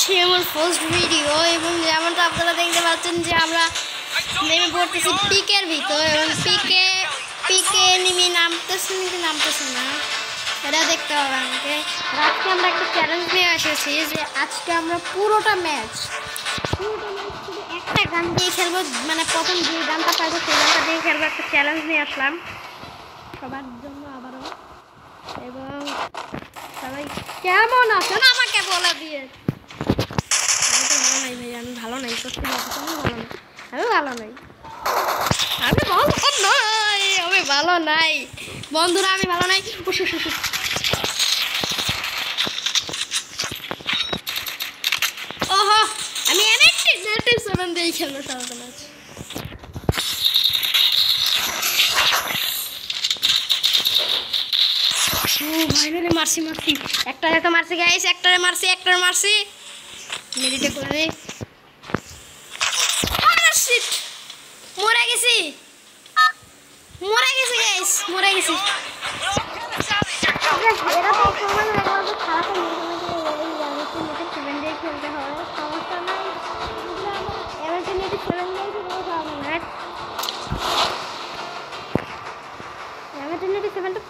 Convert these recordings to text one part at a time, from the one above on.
হচ্ছে আমার first video এবং যেমনটা আপনারা দেখতে পাচ্ছেন যে আমরা নেমে পড়তেছি পিকের ভিতর এবং পিকে নেমে নামতেছে না, এটা দেখতে হবে আমাকে। আজকে আমরা একটা চ্যালেঞ্জ নিয়ে এসেছি যে আজকে আমরা পুরোটা ম্যাচ শুধু একটা গান দিয়ে খেলবো, মানে প্রথম যে গানটা পাইবো সেই গানটা দিয়ে খেলবো। একটা চ্যালেঞ্জ নিয়ে আসলাম সবার জন্য আবারও। এবং সবাই কেমন আছেন আমাকে বলে দিয়ে। আমি তো ভালো নাই ভাই, আমি ভালো নাই, সত্যি আমি ভালো নাই, আমি ভালো নাই বন্ধুরা, আমি ভালো নাই। ওহো, আমি নেটিভ 7 দিয়ে খেলবো সারাটা ম্যাচ। ফাইনালি মারছি একটা মারছি গাইস, একটারে মারছি মেডিটে করে নেই। মরে গেছি গাইস, মরে গেছি। খেলতে হবে, সমস্যা নাই।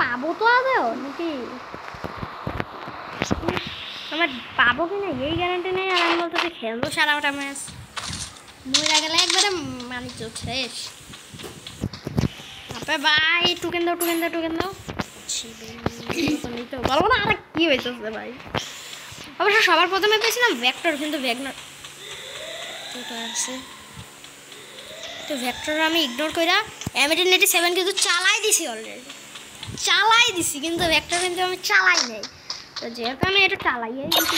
পাবো তো আদৌ নাকি আমার পাবো কিনা এই গ্যারান্টি নেই। আর আমি বলতে খেলবো সারাটা ম্যাচ, মরে গেলে একবারে মানিক শেষ। আপে ভাই টুকেন দাও বলবো না। আর কি হয়েছে ভাই, অবশ্য সবার প্রথমে পেয়েছিলাম ভেক্টর, কিন্তু ভ্যাগনার আছে তো ভেক্টর আমি ইগনোর করে M18 7 কিন্তু চালাই দিছি অলরেডি, কিন্তু ভেক্টর কিন্তু আমি চালাই নাই। তো যেহেতু আমি এটা চালাইয়াই দিছি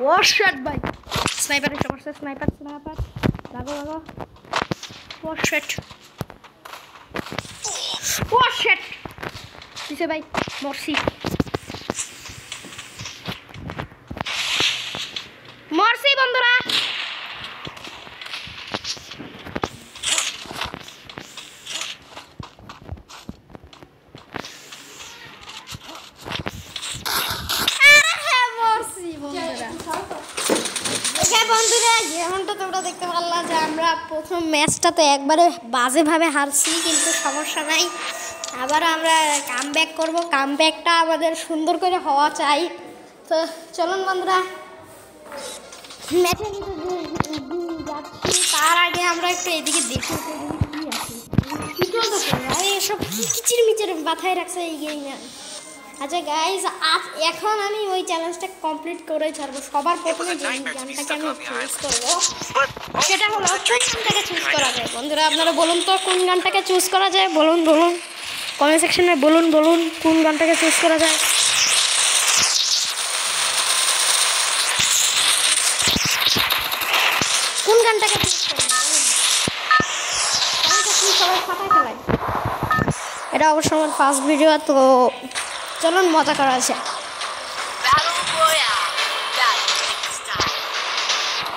ও শট ভাই, স্নাইপার লাগো ও শট দিছে ভাই, মরছি বন্ধুরা। বন্ধুরা যেমনটা তোমরা দেখতে পারলা যে আমরা প্রথম ম্যাচটা তো একবারে বাজেভাবে হারছি, কিন্তু সমস্যা নাই, আবার আমরা কামব্যাক করব। কামব্যাকটা আমাদের সুন্দর করে হওয়া চাই। তো চলুন বন্ধুরা ম্যাচে যাচ্ছি, তার আগে আমরা একটু এদিকে দেখি এসব কিচির মিচির মাথায় রাখছে এই গেমে। আচ্ছা গাইজ, এখন আমি ওই চ্যালেঞ্জটা কমপ্লিট করে ছাড়বো। সবার প্রথমে যে গানটাকে আমি চুজ করবো সেটা হলো কোন গানটাকে চুজ করা যায়। বন্ধুরা আপনারা বলুন তো কোন গানটাকে চুজ করা যায়, বলুন কমেন্ট সেকশনে বলুন কোন গানটাকে চুজ করা যায়। কোন গানটাকে চুজ করা যায় সবাই ফাটায় ফেলায়। এটা অবশ্য আমার ফার্স্ট ভিডিও, তো চলুন মজা করা আছে।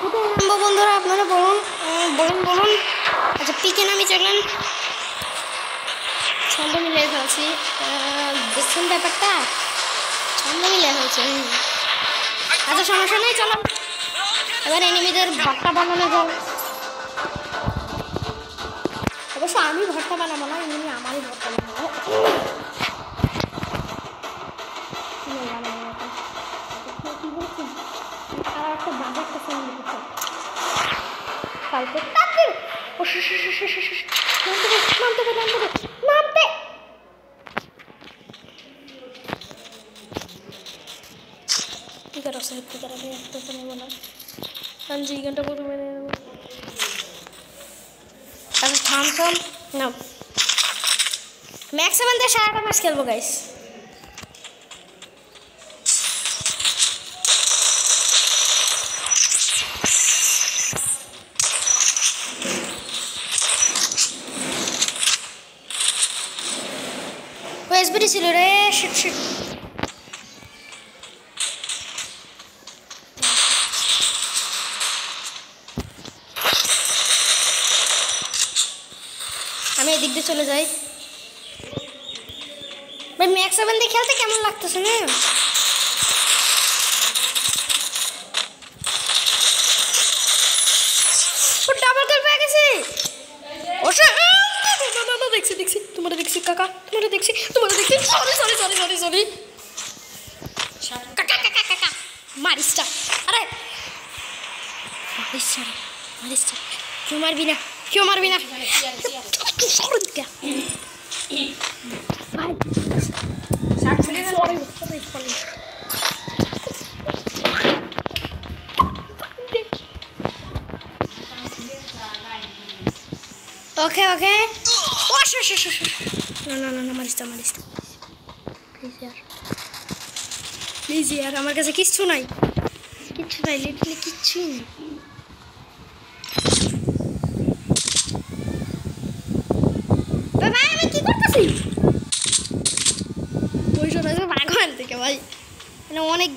কোথায় নামবো বন্ধুরা আপনারা বলুন। আচ্ছা পিকে নামি চলেন, ছন্দ মিলিয়ে ফেলছি, দেখছেন ব্যাপারটা, ছন্দ মিলিয়ে ফেলছে। আচ্ছা সমস্যা নেই, চলো এবার এনিমিদের ভর্তা বানানো যাবে। অবশ্য আমি ভর্তা বানাবো না, এমনি আমারই ভর্তা বানাবো। ম্যাক্সিমাম দিয়ে সারাটা ম্যাচ খেলবো গাইস। এসবিডি ছিল রে, শিট আমি এদিক দিয়ে চলে যাই। ভাই ম্যাক্স 7 দিয়ে খেলতে কেমন লাগতেছে না ও ডাবল কিল পেয়ে গেছি ওশা না দেখছি তোমারে দেখছি কাকা তোমারে দেখছি সরি কাকা মারিসটা আরে মারিসটা क्यों मारबी ना ओके ना मारिस्ता प्लीज यार हमारे काছে কিচ্ছু নাই লিটারলি কিচ্ছুই নেই ভাই আমি কি করতেছি ওই শোনা যে ভাগবান থেকে ভাই মানে অনেক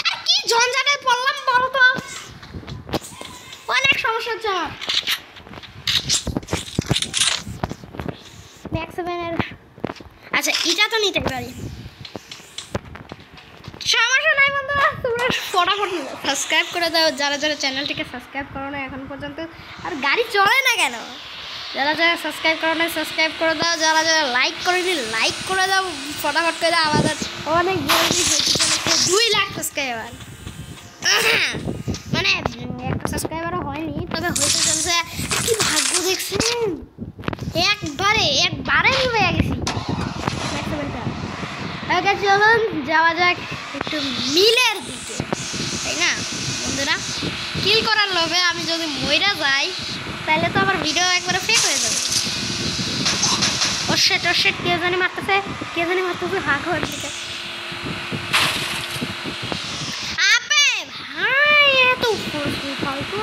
আর কি ঝঞ্ঝাটে পড়লাম বলো তো অনেক সমস্যা হচ্ছে আমার ম্যাক্স 7 এর আচ্ছা এটা তো নিতে পারি সমস্যা নাই বন্ধুরা তোমরা ফটাফট সাবস্ক্রাইব করে দাও যারা চ্যানেলটিকে সাবস্ক্রাইব করো না এখন পর্যন্ত আর গাড়ি চলে না কেন যারা সাবস্ক্রাইব করো না সাবস্ক্রাইব করে দাও যারা লাইক করেনি লাইক করে দাও ফটাফট করে দাও আমাদের অনেক জলদি হয়েছে 2 লাখ সাবস্ক্রাইবার মানে একটা সাবস্ক্রাইবারও হয়নি তবে হইতে চলছে কি ভাগ্য দেখছেন একবারে হয়ে গেছি ওকে চলুন যাওয়া যাক একটু মিলের দিকে তাই না বন্ধুরা কিল করার লোভে আমি যদি মইরা যাই তাহলে তো আমার ভিডিও একবারে ফেক হয়ে যাবে ওশেট কে জানি মারতেছে হাক হয়ে দিতে আপে ভাই এত ফালতু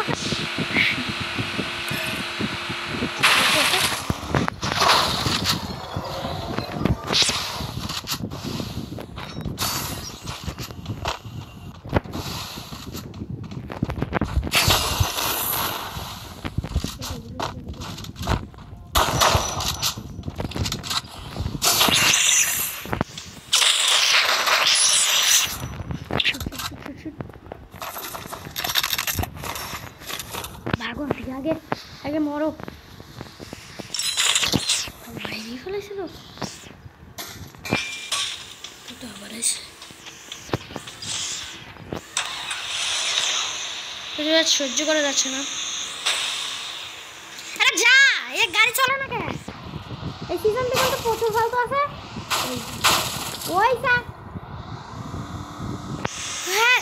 আগে মরো মাইরি ফেলেছিল তো আবার এসে সহ্য করা যাচ্ছে না আরে যা এই গাড়ি চলে না কেন এই সিজন থেকে তো প্রচুর ফালতু আছে ওই যা হ্যাঁ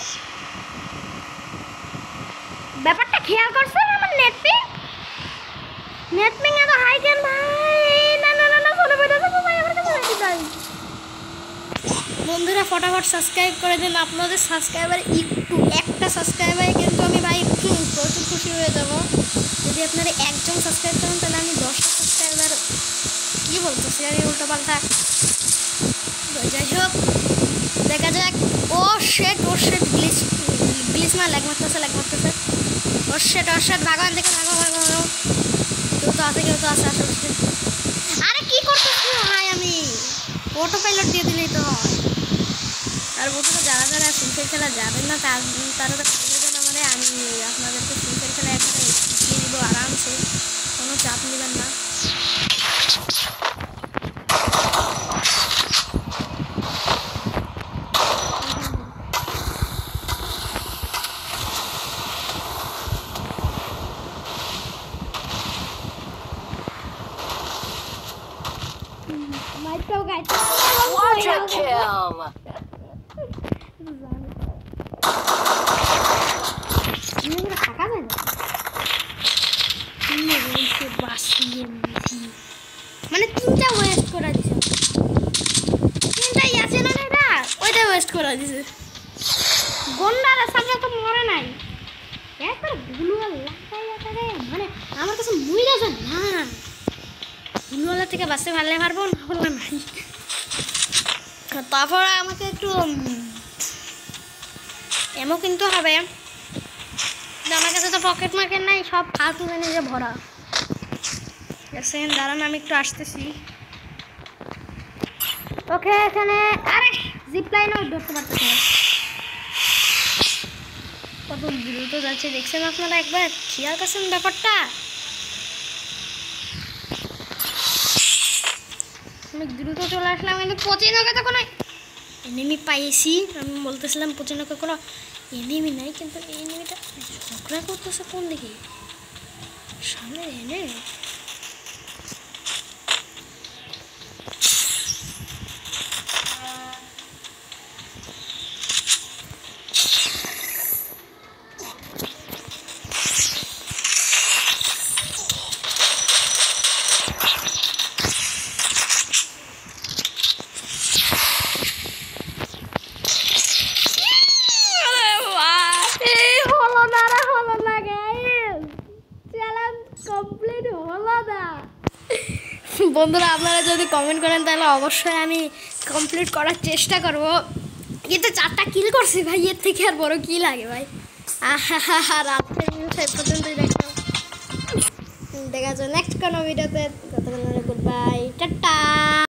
ব্যাপারটা খেয়াল করছেন আমার নেটপিং এত হাই কেন ভাই না ফলো করে দাও ভাই আমার কাছে নেট নাই বন্ধুরা ফটাফট সাবস্ক্রাইব করে দিন আপনাদের সাবস্ক্রাইবার একটা সাবস্ক্রাইবারে কিন্তু আমি ভাই প্রচুর খুশি হয়ে যাব যদি আপনারা একজন সাবস্ক্রাইব করেন তাহলে আমি 10টা সাবস্ক্রাইবার কি বলতেছি আর উল্টোপাল্টা যাই হোক দেখা যাক ও শেট গ্লিচ না ল্যাগ মারতেছে ও শেট ভাগবান থেকে ভাগো কেউ তো আছে আশেপাশে আরে কি করতেছি ভাই আমি অটো পাইলট দিয়ে দিলেই তো হয় আর বন্ধুরা যারা ফ্রি খেলা যাবেন না তারা তো মানে আমি আপনাদেরকে ফ্রি খেলা এখানে শিখিয়ে দিব আরামসে কোনো চাপ নেবেন না Quadra kill. মানে 3টা ওয়েস্ট করে দিছে 3টাই আছে না এটা ওইটা ওয়েস্ট করে দিছে গন্ডার সামনে তো মরে নাই একবার ভুলুয়া লাগাই মানে আমার কাছে মুইরা যায় না ভুলুয়া থেকে বাসে ভালো পারবো না হলো নাই তারপর আমাকে একটু এমও কিন্তু হবে আমার কাছে তো পকেট মার্কেট নাই সব ফালতু জিনিসে ভরা সেকেন্ড দাঁড়ান আমি একটু আসতেছি ওকে এখানে আরে জিপ লাইনও ধরতে পারতেছি না। কত দ্রুত যাচ্ছে দেখছেন আপনারা, একবার খেয়াল করছেন ব্যাপারটা? অনেক দ্রুত চলে আসলাম, কিন্তু পচিনকে তো কোনো এনিমি পাইছি। আমি বলতেছিলাম পচিনকে কোনো এনিমি নাই, কিন্তু এই এনিমিটা ঝগড়া করতেছে কোন দিকে? সামনে এনে বন্ধুরা, আপনারা যদি কমেন্ট করেন তাহলে অবশ্যই আমি কমপ্লিট করার চেষ্টা করব। কিন্তু 4টা কিল করছি ভাই, এর থেকে আর বড় কি লাগে ভাই? রাত্রে পর্যন্ত দেখলাম। দেখা যাচ্ছে নেক্সট কোনো ভিডিওতে। Good bye, tata.